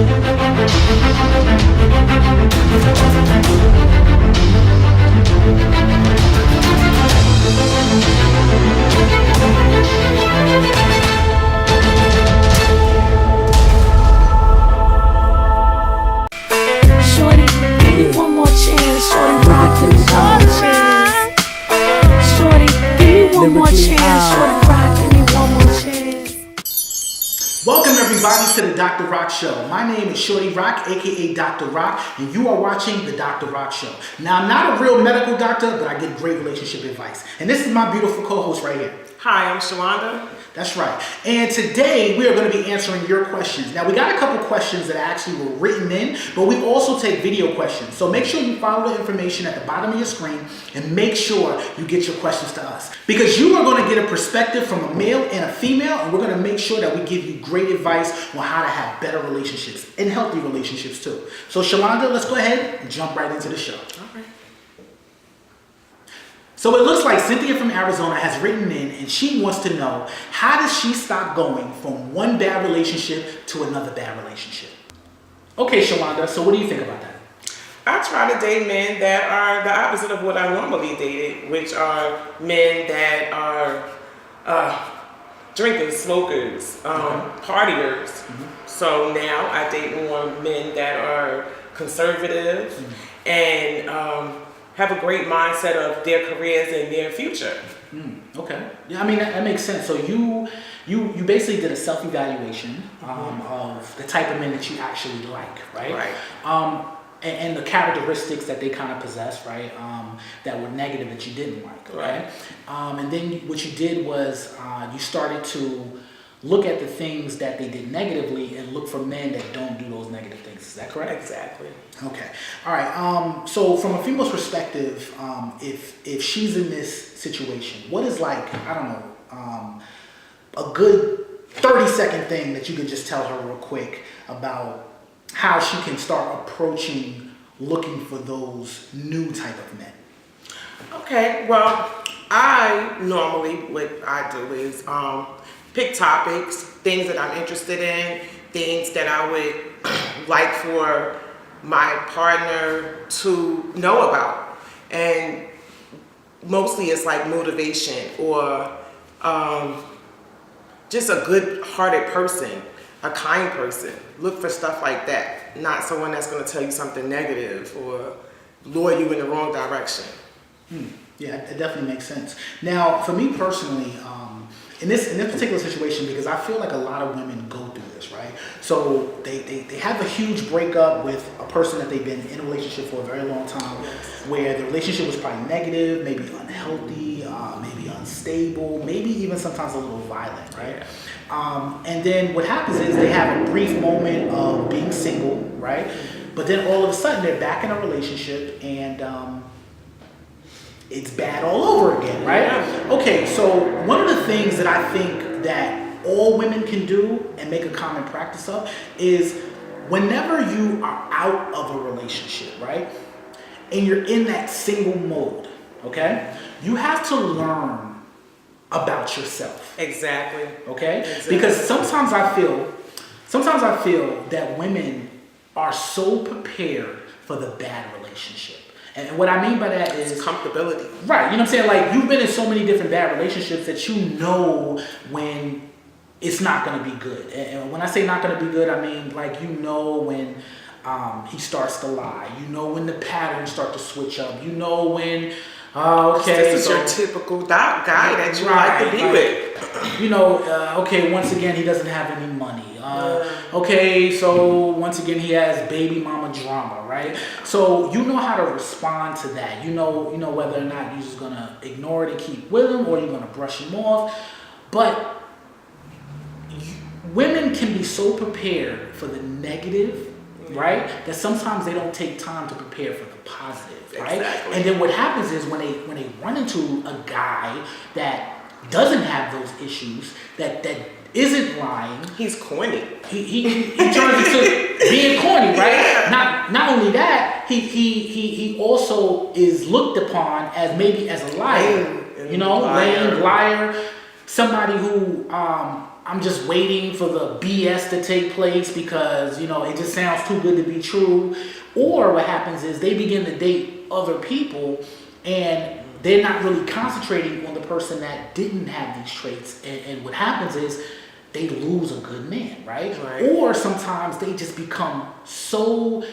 Shorty, give me one more chance. Shorty, rock, give me one more chance. Shorty, give me one more chance. Shorty, rock, give me one more chance. Welcome everybody to the Dr. Rock Show. My name is Shorty Rock, aka Dr. Rock, and you are watching the Dr. Rock Show. Now, I'm not a real medical doctor, but I give great relationship advice. And this is my beautiful co-host right here. Hi, I'm Shalonda. That's right. And today we are going to be answering your questions. Now, we got a couple questions that actually were written in, but we also take video questions. So make sure you follow the information at the bottom of your screen and make sure you get your questions to us. Because you are going to get a perspective from a male and a female, and we're going to make sure that we give you great advice on how to have better relationships and healthy relationships too. So Shalonda, let's go ahead and jump right into the show. All right. So it looks like Cynthia from Arizona has written in and she wants to know, how does she stop going from one bad relationship to another bad relationship? Okay, Shalonda, so what do you think about that? I try to date men that are the opposite of what I normally dated, which are men that are drinkers, smokers, partiers. Mm-hmm. So now I date more men that are conservative and have a great mindset of their careers and their future. Okay. Yeah, I mean, that makes sense. So you basically did a self-evaluation of the type of men that you actually like, right? Right. And the characteristics that they kind of possess, right? That were negative that you didn't like, okay? Right. And then what you did was you started to look at the things that they did negatively and look for men that don't do those negative things. Is that correct? Exactly. Okay. All right. So from a female's perspective, if she's in this situation, what is like, I don't know, a good 30-second thing that you could just tell her real quick about how she can start approaching looking for those new type of men? Okay. Well, I normally, what I do is pick topics, things that I'm interested in, things that I would like for my partner to know about. And mostly it's like motivation or just a good-hearted person, a kind person. Look for stuff like that, not someone that's going to tell you something negative or lure you in the wrong direction. Yeah, it definitely makes sense. Now, for me personally, in this particular situation, because I feel like a lot of women go through this, right? So they have a huge breakup with a person that they've been in a relationship for a very long time, where the relationship was probably negative, maybe unhealthy, maybe unstable, maybe even sometimes a little violent, right? And then what happens is they have a brief moment of being single, right? But then all of a sudden they're back in a relationship and it's bad all over again, right? Yeah. Okay, so one of the things that I think that all women can do and make a common practice of is whenever you are out of a relationship, right? And you're in that single mode, okay? You have to learn about yourself. Exactly. Okay? Exactly. Because sometimes I feel that women are so prepared for the bad relationship. And what I mean by that is comfortability. Right. You know what I'm saying? Like, you've been in so many different bad relationships that you know when it's not going to be good. And when I say not going to be good, I mean, like, you know when he starts to lie. You know when the patterns start to switch up. You know when, okay. This is your typical guy that you like to be with. You know, okay, once again, he doesn't have any money. Okay, so once again, he has baby mama drama, right? So you know how to respond to that. You know whether or not you're just gonna ignore it and keep with him, or you're gonna brush him off. But women can be so prepared for the negative, right? That sometimes they don't take time to prepare for the positive, right? Exactly. And then what happens is when they run into a guy that doesn't have those issues, that isn't lying. He's corny. He turns into being corny, right? Yeah. Not only that, he also is looked upon as maybe as a liar. Lame, liar, somebody who I'm just waiting for the BS to take place because, you know, it just sounds too good to be true. Or what happens is they begin to date other people and they're not really concentrating on the person that didn't have these traits. And what happens is they lose a good man, right? Or sometimes they just become so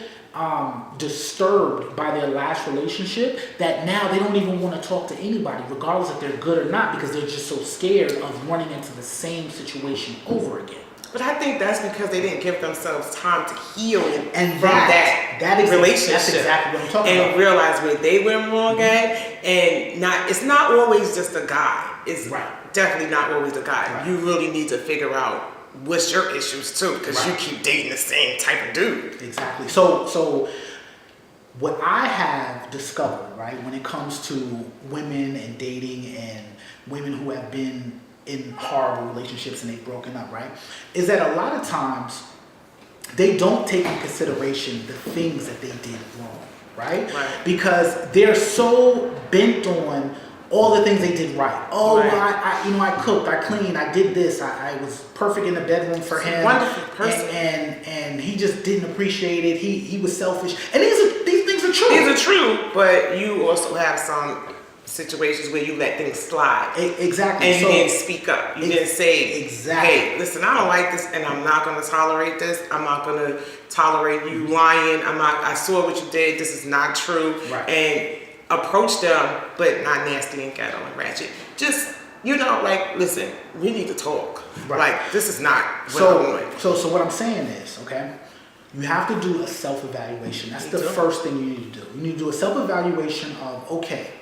disturbed by their last relationship that now they don't even want to talk to anybody, regardless if they're good or not, because they're just so scared of running into the same situation over again. But I think that's because they didn't give themselves time to heal and from that relationship. That's exactly what I'm talking about. And realize where they went wrong at. And it's not always just a guy. It's definitely not always a guy. Right. You really need to figure out what's your issues too, because you keep dating the same type of dude. Exactly. So what I have discovered, right, when it comes to women and dating and women who have been in horrible relationships and they've broken up, right, is that a lot of times they don't take in consideration the things that they did wrong, right? Because they're so bent on all the things they did right. Oh, well, I cooked, I cleaned, I did this, I was perfect in the bedroom for him. Wonderful person. And he just didn't appreciate it. He was selfish. And these things are true. These are true, but you also have some situations where you let things slide. Exactly. And you didn't speak up. You didn't say, hey, listen, I don't like this and I'm not going to tolerate this. I'm not going to tolerate you lying. I saw what you did. This is not true. Right. And approach them, but not nasty and ghetto and ratchet. Just, like, listen, we need to talk. Right. Like, this is not what I'm doing. So what I'm saying is, okay, you have to do a self-evaluation. That's the first thing you need to do. You need to do a self-evaluation of, okay,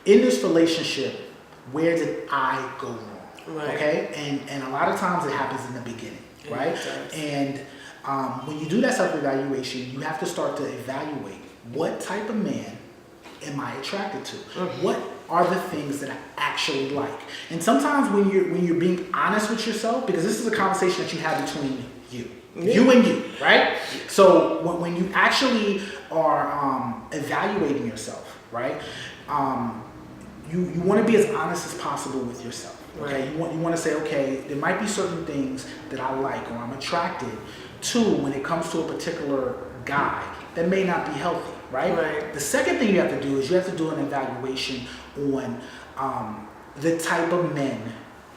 in this relationship, where did I go wrong? Right. Okay? And a lot of times it happens in the beginning, right? And when you do that self-evaluation, you have to start to evaluate what type of man am I attracted to? What are the things that I actually like? And sometimes when you're being honest with yourself, because this is a conversation that you have between you and you, right? So when you actually are evaluating yourself, right? You want to be as honest as possible with yourself. Okay, you want to say, okay, there might be certain things that I like or I'm attracted to when it comes to a particular guy that may not be healthy. Right? The second thing you have to do is you have to do an evaluation on the type of men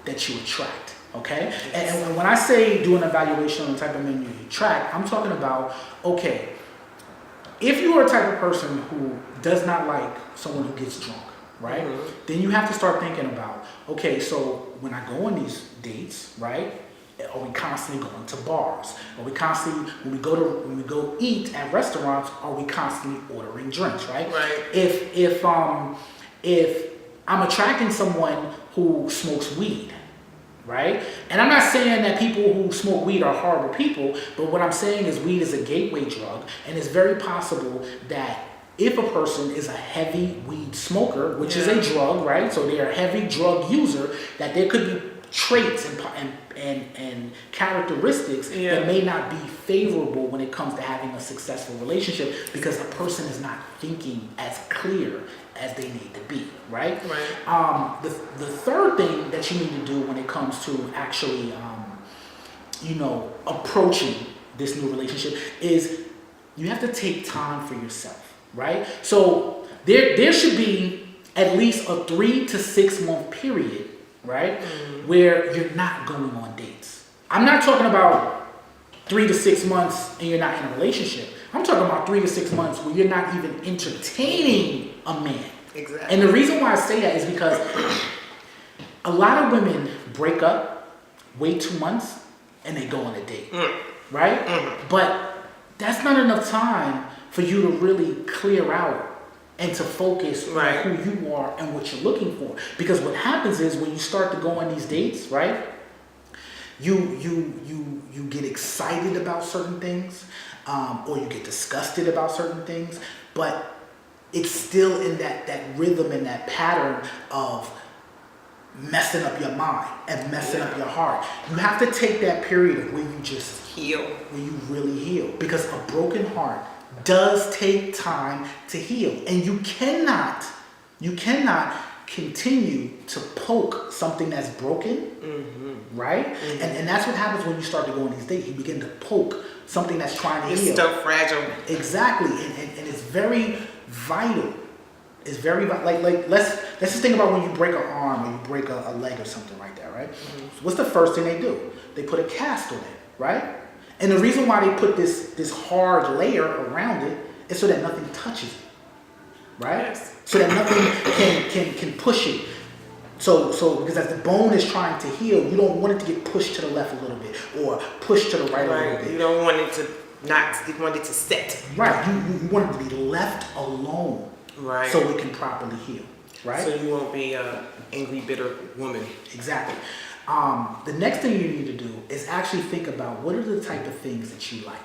that you attract. Okay? And when I say do an evaluation on the type of men you attract, I'm talking about, okay, if you are a type of person who does not like someone who gets drunk, right? Then you have to start thinking about, okay, so when I go on these dates, right? Are we constantly going to bars? Are we constantly, when we go eat at restaurants, are we constantly ordering drinks, right? If I'm attracting someone who smokes weed, right? And I'm not saying that people who smoke weed are horrible people, but what I'm saying is weed is a gateway drug, and it's very possible that if a person is a heavy weed smoker, which is a drug, right? So they're a heavy drug user, that there could be traits and characteristics that may not be favorable when it comes to having a successful relationship, because a person is not thinking as clear as they need to be, right? The third thing that you need to do when it comes to actually, approaching this new relationship is you have to take time for yourself, right? So there should be at least a 3 to 6 month period, right, where you're not going on dates. I'm not talking about 3 to 6 months and you're not in a relationship. I'm talking about 3 to 6 months where you're not even entertaining a man. Exactly. And the reason why I say that is because a lot of women break up, wait 2 months, and they go on a date, right? But that's not enough time for you to really clear out and to focus on who you are and what you're looking for. Because what happens is when you start to go on these dates, right, you get excited about certain things, or you get disgusted about certain things, but it's still in that rhythm and that pattern of messing up your mind and messing up your heart. You have to take that period of where you just heal, where you really heal, because a broken heart does take time to heal, and you cannot continue to poke something that's broken, right? And that's what happens when you start to go on these dates. You begin to poke something that's trying to heal. It's still fragile. Exactly, and it's very vital. It's very like let's just think about when you break an arm or you break a leg or something like that, right? So what's the first thing they do? They put a cast on it, right? And the reason why they put this hard layer around it is so that nothing touches it, right? Yes. So that nothing can push it. So because as the bone is trying to heal, you don't want it to get pushed to the left a little bit or pushed to the right a little bit. You don't want it to you want it to sit. Right. You want it to be left alone. Right. So it can properly heal. Right. So you won't be an angry, bitter woman. Exactly. The next thing you need to do is actually think about what are the type of things that you like.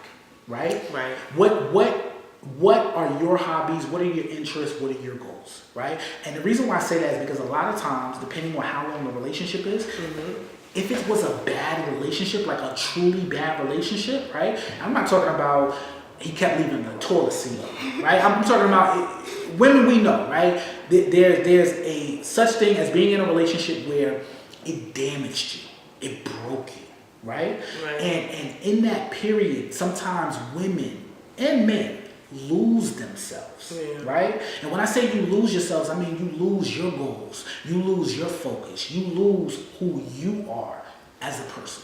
Right. Right. What are your hobbies? What are your interests? What are your goals? Right? And the reason why I say that is because a lot of times, depending on how long the relationship is, if it was a bad relationship, like a truly bad relationship, right? I'm not talking about he kept leaving the toilet seat up, right? I'm talking about women we know, right? There's a such thing as being in a relationship where it damaged you, it broke you, right? And in that period, sometimes women and men lose themselves, right? And when I say you lose yourselves, I mean you lose your goals, you lose your focus, you lose who you are as a person.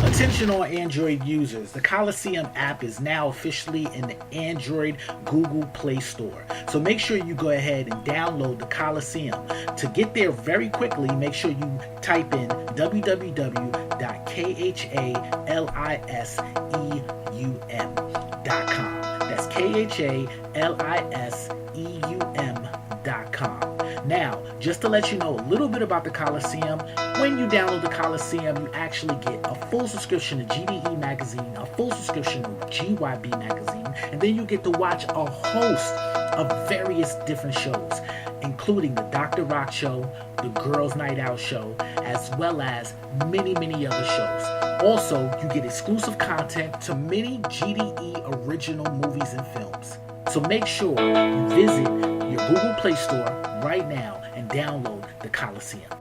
Attention all Android users, the Khaliseum app is now officially in the Android Google Play Store. So make sure you go ahead and download the Khaliseum. To get there very quickly, make sure you type in www.khaliseum.com. That's khaliseum.com. Now, just to let you know a little bit about the Khaliseum, when you download the Khaliseum, you actually get a full subscription to GDE magazine, a full subscription to GYB magazine, and then you get to watch a host of various different shows, including the Dr. Rock Show, the Girls Night Out Show, as well as many, many other shows. Also, you get exclusive content to many GDE original movies and films. So make sure you visit your Google Play Store right now and download the Khaliseum.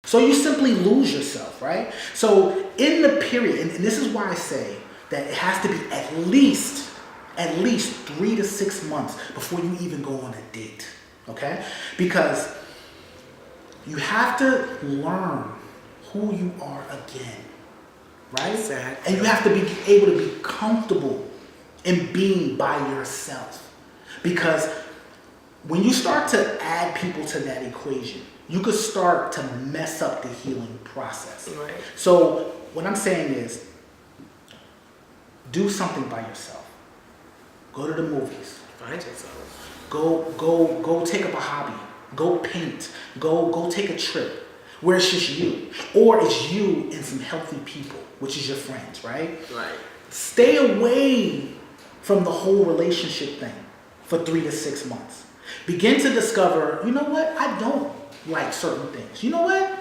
So you simply lose yourself, right? So in the period, and this is why I say that it has to be at least 3 to 6 months before you even go on a date, okay? Because you have to learn who you are again, right? Exactly. And you have to be able to be comfortable in being by yourself. Because when you start to add people to that equation, you could start to mess up the healing process. Right. So what I'm saying is, do something by yourself. Go to the movies. Find yourself. Go take up a hobby. Go paint. Go take a trip where it's just you. Or it's you and some healthy people, which is your friends, right? Right. Stay away from the whole relationship thing for 3 to 6 months. Begin to discover, you know what? I don't like certain things. You know what?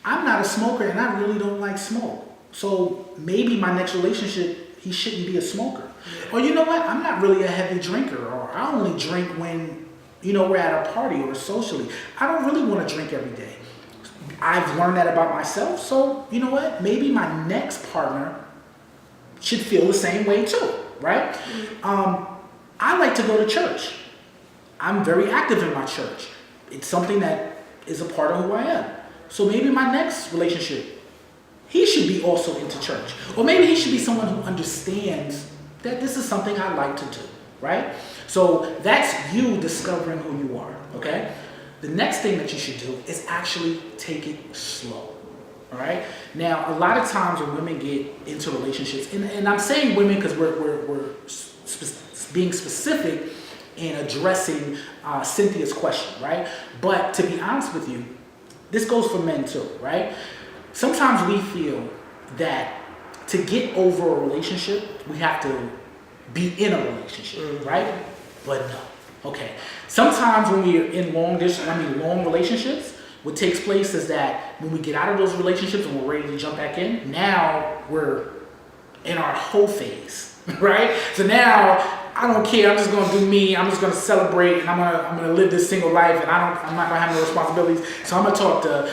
I'm not a smoker and I really don't like smoke. So maybe my next relationship, he shouldn't be a smoker. Yeah. Or you know what? I'm not really a heavy drinker, or I only drink when, we're at a party or socially. I don't really want to drink every day. I've learned that about myself. So you know what? Maybe my next partner should feel the same way too, right? I like to go to church. I'm very active in my church. It's something that is a part of who I am. So maybe my next relationship, he should be also into church. Or maybe he should be someone who understands that this is something I like to do, right? So that's you discovering who you are, okay? The next thing that you should do is actually take it slow, all right? Now, a lot of times when women get into relationships, and I'm saying women because we're being specific in addressing Cynthia's question, right? But to be honest with you, this goes for men too, right? Sometimes we feel that to get over a relationship, we have to be in a relationship, right? But no, okay. Sometimes when we're in long relationships, what takes place is that when we get out of those relationships and we're ready to jump back in, now we're in our whole phase, right? So now I don't care. I'm just gonna do me. I'm just gonna celebrate, and I'm gonna live this single life, and I'm not gonna have no responsibilities. So I'm gonna talk to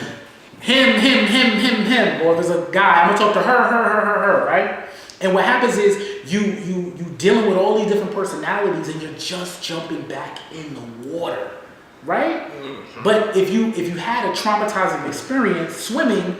him, or if there's a guy, I'm gonna talk to her, right? And what happens is you dealing with all these different personalities, and you're just jumping back in the water, right? Mm-hmm. But if you had a traumatizing experience swimming,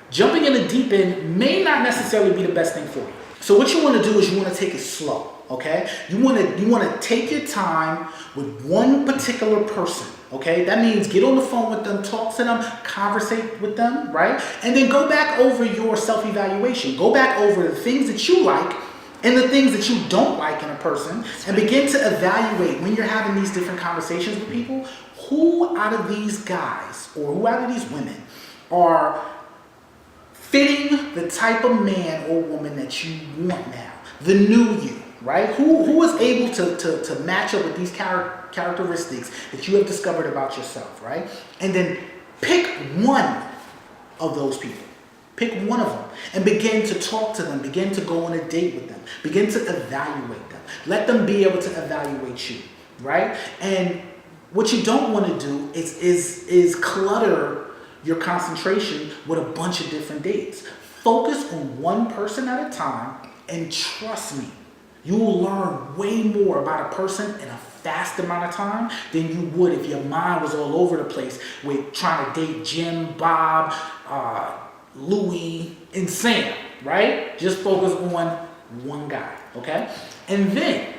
jumping in the deep end may not necessarily be the best thing for you. So what you want to do is you want to take it slow. Okay, you want to take your time with one particular person. Okay, that means get on the phone with them, talk to them, conversate with them, right? And then go back over your self-evaluation. Go back over the things that you like and the things that you don't like in a person, and begin to evaluate when you're having these different conversations with people, who out of these guys or who out of these women are fitting the type of man or woman that you want now, the new you. Right? Who is able to match up with these characteristics that you have discovered about yourself, right? And then pick one of those people. Pick one of them and begin to talk to them, begin to go on a date with them, begin to evaluate them. Let them be able to evaluate you, right? And what you don't want to do is clutter your concentration with a bunch of different dates. Focus on one person at a time, and trust me, you will learn way more about a person in a fast amount of time than you would if your mind was all over the place with trying to date Jim, Bob, Louie, and Sam, right? Just focus on one guy, okay? And then,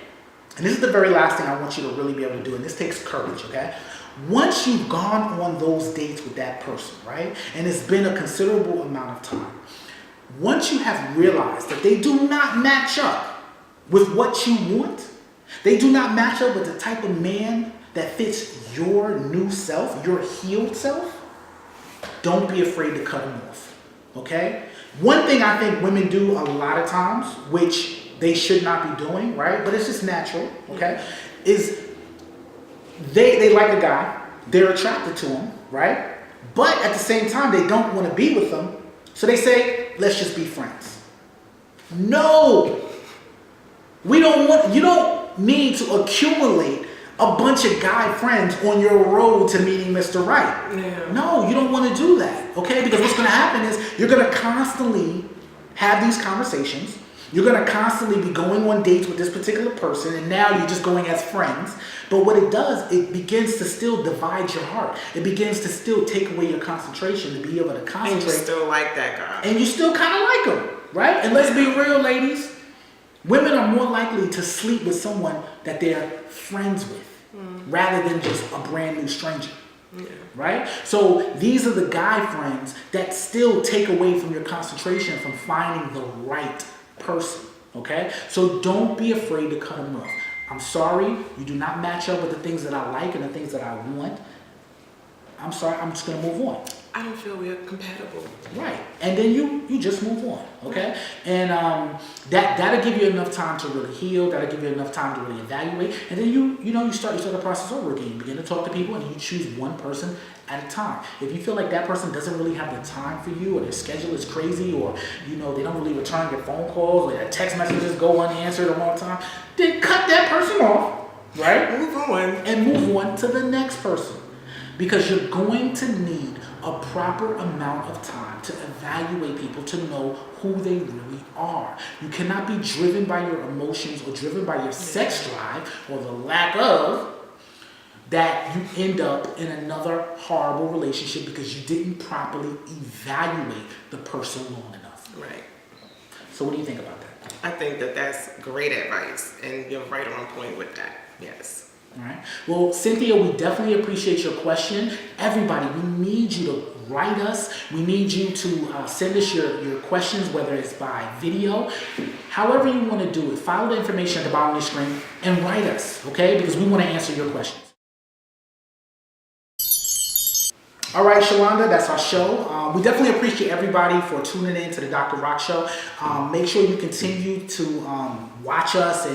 and this is the very last thing I want you to really be able to do, and this takes courage, okay? Once you've gone on those dates with that person, right, and it's been a considerable amount of time, once you have realized that they do not match up with what you want, they do not match up with the type of man that fits your new self, your healed self, don't be afraid to cut them off, okay? One thing I think women do a lot of times, which they should not be doing, right, but it's just natural, okay, is they like a guy, they're attracted to him, right, but at the same time, they don't want to be with him, so they say, let's just be friends. No! You don't need to accumulate a bunch of guy friends on your road to meeting Mr. Right. Yeah. No, you don't want to do that, okay? Because what's going to happen is you're going to constantly have these conversations. You're going to constantly be going on dates with this particular person, and now you're just going as friends. But what it does, it begins to still divide your heart. It begins to still take away your concentration to be able to concentrate. And you still like that guy. And you still kind of like him, right? And let's be real, ladies. Women are more likely to sleep with someone that they're friends with rather than just a brand new stranger, right? So these are the guy friends that still take away from your concentration from finding the right person, okay? So don't be afraid to cut them off. I'm sorry, you do not match up with the things that I like and the things that I want. I'm sorry, I'm just going to move on. I don't feel we're compatible. Right. And then you just move on, okay? And that'll give you enough time to really heal. That'll give you enough time to really evaluate. And then you start the process over again. You begin to talk to people, and you choose one person at a time. If you feel like that person doesn't really have the time for you, or their schedule is crazy, or they don't really return your phone calls, or their text messages go unanswered all the time, then cut that person off, right? Move on. And move on to the next person. Because you're going to need a proper amount of time to evaluate people, to know who they really are. You cannot be driven by your emotions or driven by your sex drive or the lack of, that you end up in another horrible relationship because you didn't properly evaluate the person long enough. Right. So what do you think about that? I think that that's great advice, and you're right on point with that. Yes. All right. Well, Cynthia, we definitely appreciate your question. Everybody, we need you to write us. We need you to send us your questions, whether it's by video. However you want to do it, follow the information at the bottom of the screen and write us, okay? Because we want to answer your questions. All right, Shalonda, that's our show. We definitely appreciate everybody for tuning in to the Dr. Rock Show. Make sure you continue to watch us,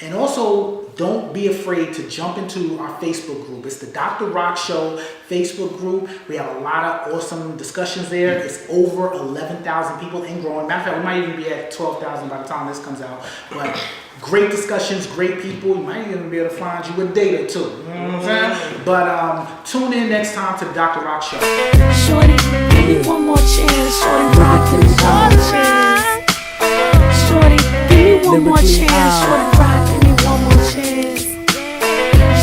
and also don't be afraid to jump into our Facebook group. It's the Dr. Rock Show Facebook group. We have a lot of awesome discussions there. It's over 11,000 people and growing. Matter of fact, we might even be at 12,000 by the time this comes out. But great discussions, great people. You might even be able to find you a date or two. You know what I'm saying? But tune in next time to the Dr. Rock Show. Shorty, give me one more chance. Shorty, rock me one more chance. Shorty, give me one more chance. Shorty, rock me one more chance.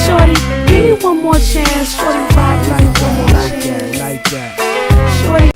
Shorty, give me one more chance. Shorty, rock me one more chance. Like that. Shorty.